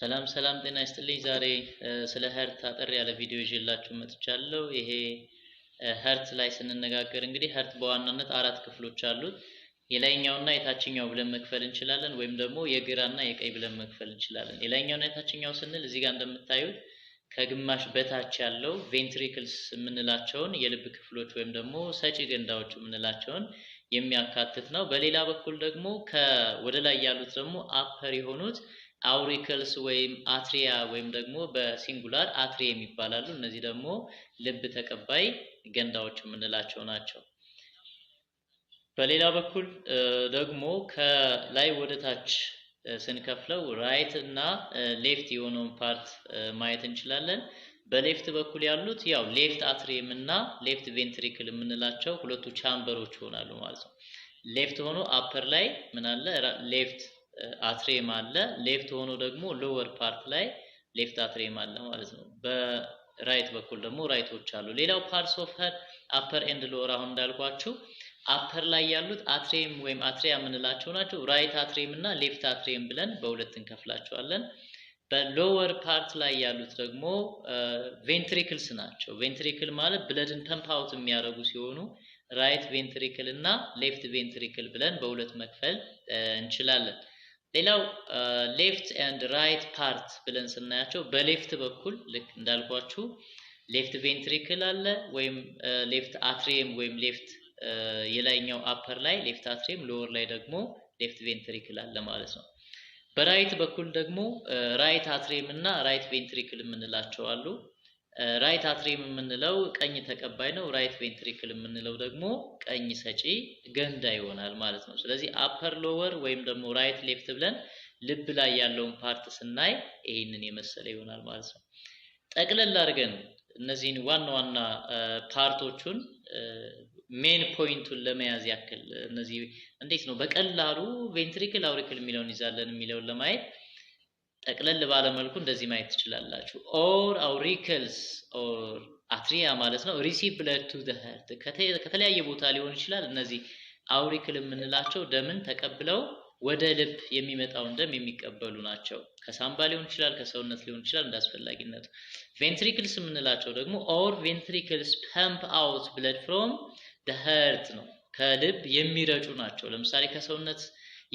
ሰላም ጤና ይስጥልኝ ዛሬ ስለ ሀርት አጠር ያለ ቪዲዮ ይዤላችሁ መጥቻለሁ። ይሄ ሀርት ላይ ስንነጋገር እንግዲህ ሀርት በዋናነት አራት ክፍሎች አሉት። የላይኛውና የታችኛው ብለን መክፈል እንችላለን ወይም ደግሞ የግራና የቀኝ ብለን መክፈል እንችላለን። የላይኛውና የታችኛው ስንል እዚህ ጋር እንደምታዩት ከግማሽ በታች ያለው ቬንትሪክልስ የምንላቸውን የልብ ክፍሎች ወይም ደግሞ ሰጪ ገንዳዎች የምንላቸውን የሚያካትት ነው። በሌላ በኩል ደግሞ ወደ ላይ ያሉት ደግሞ አፐር የሆኑት አውሪክልስ ወይም አትሪያ ወይም ደግሞ በሲንጉላር አትሪየም ይባላሉ። እነዚህ ደግሞ ልብ ተቀባይ ገንዳዎች የምንላቸው ናቸው። በሌላ በኩል ደግሞ ከላይ ወደ ታች ስንከፍለው ራይት እና ሌፍት የሆነውን ፓርት ማየት እንችላለን። በሌፍት በኩል ያሉት ያው ሌፍት አትሪየም እና ሌፍት ቬንትሪክል የምንላቸው ሁለቱ ቻምበሮች ይሆናሉ ማለት ነው። ሌፍት ሆኖ አፐር ላይ ምን አለ? ሌፍት አትሪየም አለ። ሌፍት ሆኖ ደግሞ ሎወር ፓርት ላይ ሌፍት አትሪየም አለ ማለት ነው። በራይት በኩል ደግሞ ራይቶች አሉ። ሌላው ፓርትስ ኦፍ ሄድ አፐር ኤንድ ሎወር አሁን እንዳልኳችሁ አፐር ላይ ያሉት አትሪየም ወይም አትሪያ የምንላቸው ናቸው። ራይት አትሪየም እና ሌፍት አትሪየም ብለን በሁለት እንከፍላቸዋለን። በሎወር ፓርት ላይ ያሉት ደግሞ ቬንትሪክልስ ናቸው። ቬንትሪክል ማለት ብለድን ፐምፕ አውት የሚያደርጉ ሲሆኑ ራይት ቬንትሪክል እና ሌፍት ቬንትሪክል ብለን በሁለት መክፈል እንችላለን። ሌላው ሌፍት ኤንድ ራይት ፓርት ብለን ስናያቸው በሌፍት በኩል ልክ እንዳልኳችሁ ሌፍት ቬንትሪክል አለ ወይም ሌፍት አትሪየም ወይም ሌፍት የላይኛው አፐር ላይ ሌፍት አትሪየም ሎወር ላይ ደግሞ ሌፍት ቬንትሪክል አለ ማለት ነው። በራይት በኩል ደግሞ ራይት አትሪየም እና ራይት ቬንትሪክል የምንላቸው አሉ። ራይት አትሪየም የምንለው ቀኝ ተቀባይ ነው። ራይት ቬንትሪክል የምንለው ደግሞ ቀኝ ሰጪ ገንዳ ይሆናል ማለት ነው። ስለዚህ አፐር ሎወር ወይም ደግሞ ራይት ሌፍት ብለን ልብ ላይ ያለውን ፓርት ስናይ ይሄንን የመሰለ ይሆናል ማለት ነው። ጠቅለል አድርገን እነዚህን ዋና ፓርቶቹን ሜን ፖይንቱን ለመያዝ ያክል እነዚህ እንዴት ነው በቀላሉ ቬንትሪክል አውሪክል የሚለውን ይዛለን የሚለውን ለማየት ጠቅለል ባለ መልኩ እንደዚህ ማየት ትችላላችሁ። ኦር አውሪክልስ ኦር አትሪያ ማለት ነው ሪሲቭ ብለድ ቱ ዘ ሀርት ከተለያየ ቦታ ሊሆን ይችላል። እነዚህ አውሪክል የምንላቸው ደምን ተቀብለው ወደ ልብ የሚመጣውን ደም የሚቀበሉ ናቸው። ከሳምባ ሊሆን ይችላል፣ ከሰውነት ሊሆን ይችላል እንዳስፈላጊነቱ። ቬንትሪክልስ የምንላቸው ደግሞ ኦር ቬንትሪክልስ ፐምፕ አውት ብለድ ፍሮም ዘ ሀርት ነው፣ ከልብ የሚረጩ ናቸው። ለምሳሌ ከሰውነት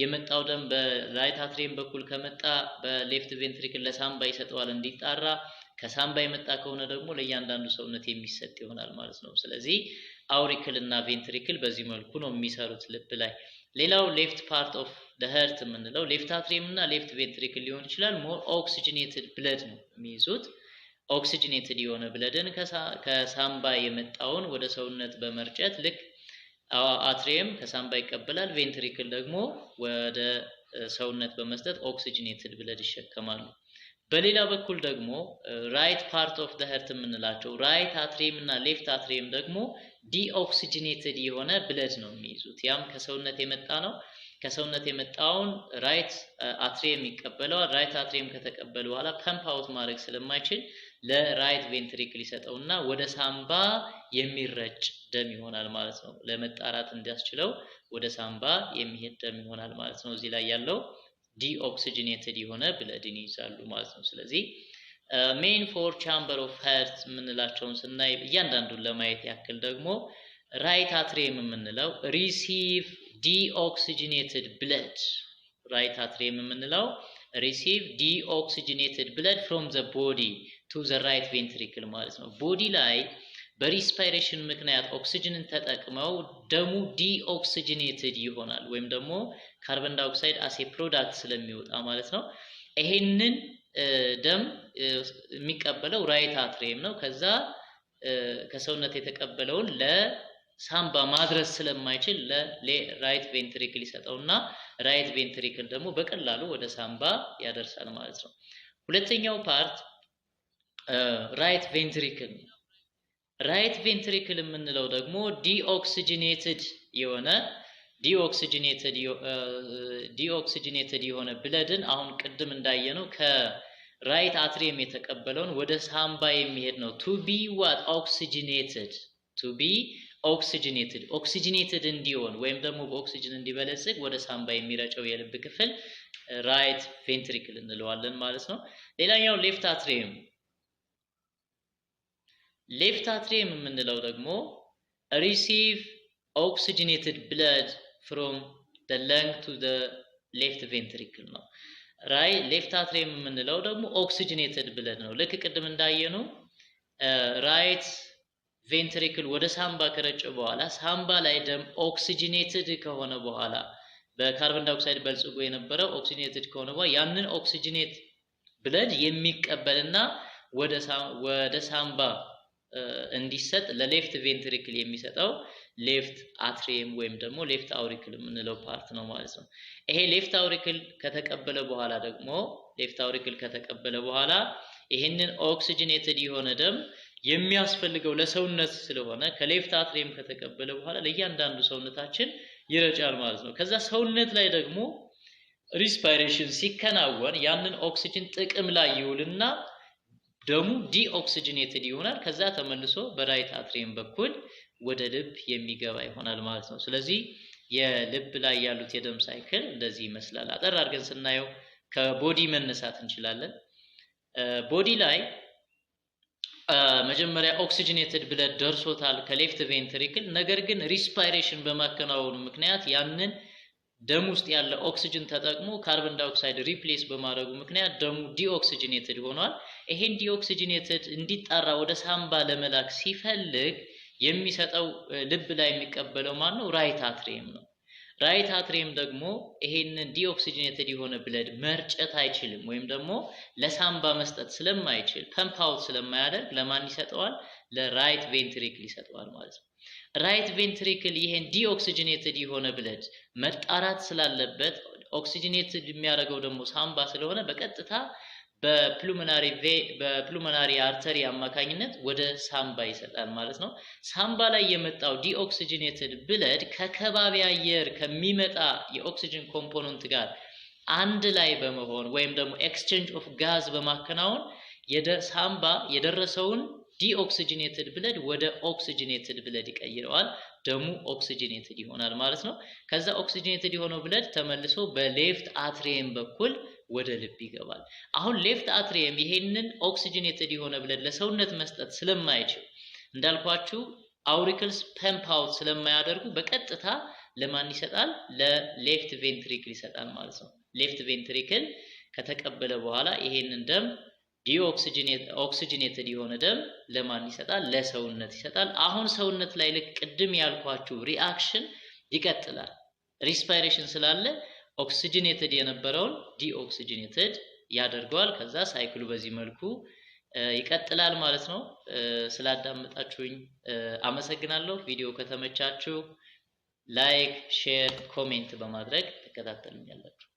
የመጣው ደም በራይት አትሪየም በኩል ከመጣ በሌፍት ቬንትሪክል ለሳምባ ይሰጠዋል እንዲጣራ። ከሳምባ የመጣ ከሆነ ደግሞ ለእያንዳንዱ ሰውነት የሚሰጥ ይሆናል ማለት ነው። ስለዚህ አውሪክል እና ቬንትሪክል በዚህ መልኩ ነው የሚሰሩት ልብ ላይ። ሌላው ሌፍት ፓርት ኦፍ ዘ ሀርት የምንለው ሌፍት አትሪየም እና ሌፍት ቬንትሪክል ሊሆን ይችላል። ሞር ኦክሲጅኔትድ ብለድ ነው የሚይዙት። ኦክሲጅኔትድ የሆነ ብለድን ከሳምባ የመጣውን ወደ ሰውነት በመርጨት ልክ አትሪየም ከሳምባ ይቀበላል፣ ቬንትሪክል ደግሞ ወደ ሰውነት በመስጠት ኦክሲጅኔትድ ብለድ ይሸከማሉ። በሌላ በኩል ደግሞ ራይት ፓርት ኦፍ ዘ ሀርት የምንላቸው ራይት አትሪየም እና ሌፍት አትሪየም ደግሞ ዲኦክሲጅኔትድ የሆነ ብለድ ነው የሚይዙት። ያም ከሰውነት የመጣ ነው። ከሰውነት የመጣውን ራይት አትሪየም ይቀበለዋል። ራይት አትሪየም ከተቀበለ በኋላ ፐምፕ አውት ማድረግ ስለማይችል ለራይት ቬንትሪክል ይሰጠውና ወደ ሳምባ የሚረጭ ደም ይሆናል ማለት ነው። ለመጣራት እንዲያስችለው ወደ ሳምባ የሚሄድ ደም ይሆናል ማለት ነው። እዚህ ላይ ያለው ዲኦክሲጅኔትድ የሆነ ብለድን ይይዛሉ ማለት ነው። ስለዚህ ሜን ፎር ቻምበር ኦፍ ሀርት የምንላቸውን ስናይ እያንዳንዱን ለማየት ያክል ደግሞ ራይት አትሪየም የምንለው ሪሲቭ ዲኦክሲጅኔትድ ብለድ፣ ራይት አትሪየም የምንለው ሪሲቭ ዲኦክሲጅኔትድ ብለድ ፍሮም ዘ ቦዲ ቱ ዘ ራይት ቬንትሪክል ማለት ነው። ቦዲ ላይ በሪስፓይሬሽን ምክንያት ኦክሲጅንን ተጠቅመው ደሙ ዲኦክሲጅኔትድ ይሆናል ወይም ደግሞ ካርቦን ዳይኦክሳይድ አሴ ፕሮዳክት ስለሚወጣ ማለት ነው። ይሄንን ደም የሚቀበለው ራይት አትሪየም ነው። ከዛ ከሰውነት የተቀበለውን ለሳምባ ማድረስ ስለማይችል ለራይት ቬንትሪክል ይሰጠውና ራይት ቬንትሪክል ደግሞ በቀላሉ ወደ ሳምባ ያደርሳል ማለት ነው። ሁለተኛው ፓርት ራይት ቬንትሪክል። ራይት ቬንትሪክል የምንለው ደግሞ ዲኦክሲጅኔትድ የሆነ ብለድን አሁን ቅድም እንዳየነው ከራይት አትሪየም የተቀበለውን ወደ ሳምባ የሚሄድ ነው። ቱ ቢ ኦክሲጅኔትድ እንዲሆን ወይም ደግሞ በኦክሲጅን እንዲበለጽግ ወደ ሳምባ የሚረጨው የልብ ክፍል ራይት ቬንትሪክል እንለዋለን ማለት ነው። ሌላኛው ሌፍት አትሪየም የምንለው ደግሞ receive oxygenated blood from the lung to the left ventricle ነው። ሌፍት አትሪየም የምንለው ደግሞ ኦክሲጅኔትድ ብለድ ነው። ልክ ቅድም እንዳየነው ራይት ቬንትሪክል ወደ ሳምባ ከረጨ በኋላ ሳምባ ላይ ደም ኦክሲጅኔትድ ከሆነ በኋላ በካርቦን ዳይኦክሳይድ በልጽጎ የነበረው ኦክሲጅኔትድ ከሆነ በኋላ ያንን ኦክሲጅኔት ብለድ የሚቀበልና ወደ ሳምባ እንዲሰጥ ለሌፍት ቬንትሪክል የሚሰጠው ሌፍት አትሪየም ወይም ደግሞ ሌፍት አውሪክል የምንለው ፓርት ነው ማለት ነው። ይሄ ሌፍት አውሪክል ከተቀበለ በኋላ ይሄንን ኦክሲጅኔትድ የሆነ ደም የሚያስፈልገው ለሰውነት ስለሆነ ከሌፍት አትሪየም ከተቀበለ በኋላ ለእያንዳንዱ ሰውነታችን ይረጫል ማለት ነው። ከዛ ሰውነት ላይ ደግሞ ሪስፓይሬሽን ሲከናወን ያንን ኦክሲጅን ጥቅም ላይ ይውልና ደሙ ዲኦክሲጅኔትድ ይሆናል። ከዛ ተመልሶ በራይት አትሪየም በኩል ወደ ልብ የሚገባ ይሆናል ማለት ነው። ስለዚህ የልብ ላይ ያሉት የደም ሳይክል እንደዚህ ይመስላል። አጠር አድርገን ስናየው ከቦዲ መነሳት እንችላለን። ቦዲ ላይ መጀመሪያ ኦክሲጅኔትድ ብለድ ደርሶታል ከሌፍት ቬንትሪክል። ነገር ግን ሪስፓይሬሽን በማከናወኑ ምክንያት ያንን ደም ውስጥ ያለ ኦክሲጅን ተጠቅሞ ካርቦን ዳይኦክሳይድ ሪፕሌስ በማድረጉ ምክንያት ደሙ ዲኦክሲጅኔትድ ሆኗል። ይሄን ዲኦክሲጅኔትድ እንዲጣራ ወደ ሳምባ ለመላክ ሲፈልግ የሚሰጠው ልብ ላይ የሚቀበለው ማን ነው? ራይት አትሪየም ነው። ራይት አትሪየም ደግሞ ይሄንን ዲኦክሲጅኔትድ የሆነ ብለድ መርጨት አይችልም ወይም ደግሞ ለሳምባ መስጠት ስለማይችል ፐምፕ አውት ስለማያደርግ ለማን ይሰጠዋል? ለራይት ቬንትሪክል ይሰጠዋል ማለት ነው። ራይት ቬንትሪክል ይሄን ዲኦክሲጅኔትድ የሆነ ብለድ መጣራት ስላለበት ኦክሲጅኔትድ የሚያደርገው ደግሞ ሳምባ ስለሆነ በቀጥታ በፕሉሞናሪ አርተሪ አማካኝነት ወደ ሳምባ ይሰጣል ማለት ነው። ሳምባ ላይ የመጣው ዲኦክሲጅኔትድ ብለድ ከከባቢ አየር ከሚመጣ የኦክሲጅን ኮምፖነንት ጋር አንድ ላይ በመሆን ወይም ደግሞ ኤክስቼንጅ ኦፍ ጋዝ በማከናወን ሳምባ የደረሰውን ዲኦክሲጅኔትድ ብለድ ወደ ኦክሲጅኔትድ ብለድ ይቀይረዋል። ደሙ ኦክሲጅኔትድ ይሆናል ማለት ነው። ከዛ ኦክሲጅኔትድ የሆነው ብለድ ተመልሶ በሌፍት አትሪየም በኩል ወደ ልብ ይገባል። አሁን ሌፍት አትሪየም ይሄንን ኦክሲጅኔትድ የሆነ ብለድ ለሰውነት መስጠት ስለማይችል እንዳልኳችሁ አውሪክልስ ፐምፕ አውት ስለማያደርጉ በቀጥታ ለማን ይሰጣል? ለሌፍት ቬንትሪክል ይሰጣል ማለት ነው። ሌፍት ቬንትሪክል ከተቀበለ በኋላ ይሄንን ደም ኦክሲጅኔትድ የሆነ ደም ለማን ይሰጣል? ለሰውነት ይሰጣል። አሁን ሰውነት ላይ ልክ ቅድም ያልኳችሁ ሪአክሽን ይቀጥላል። ሪስፓይሬሽን ስላለ ኦክሲጅኔትድ የነበረውን ዲኦክሲጅኔትድ ያደርገዋል። ከዛ ሳይክሉ በዚህ መልኩ ይቀጥላል ማለት ነው። ስላዳመጣችሁኝ አመሰግናለሁ። ቪዲዮ ከተመቻችሁ ላይክ፣ ሼር፣ ኮሜንት በማድረግ ተከታተሉኛላችሁ።